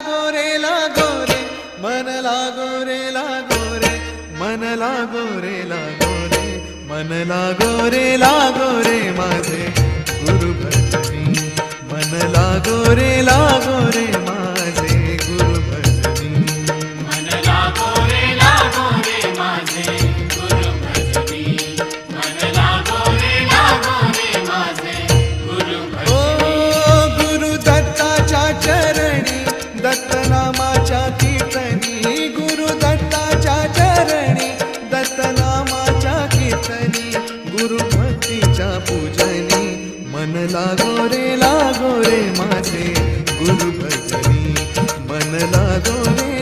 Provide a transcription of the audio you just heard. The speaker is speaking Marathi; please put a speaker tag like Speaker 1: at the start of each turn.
Speaker 1: लागो रे लागो रे मन लागो रे लागो रे मन लागो रे लागो रे मन लागो रे लागो रे माझे गुरु भजनी मन लागो रे माझे गुरु भजनी
Speaker 2: मन लागो रे माझे गुरु भजनी मन लागो रे माझे गुरु
Speaker 1: ओ
Speaker 2: भजनी
Speaker 1: गुरु दत्ताच्या चरणी दत्तनामाच्या कीर्तनी गुरु दत्ताच्या चरणी दत्तनामाच्या कीर्तनी गुरु भक्तीच्या पूजनी मन लागो रे माझे गुरु भजनी मन लागो रे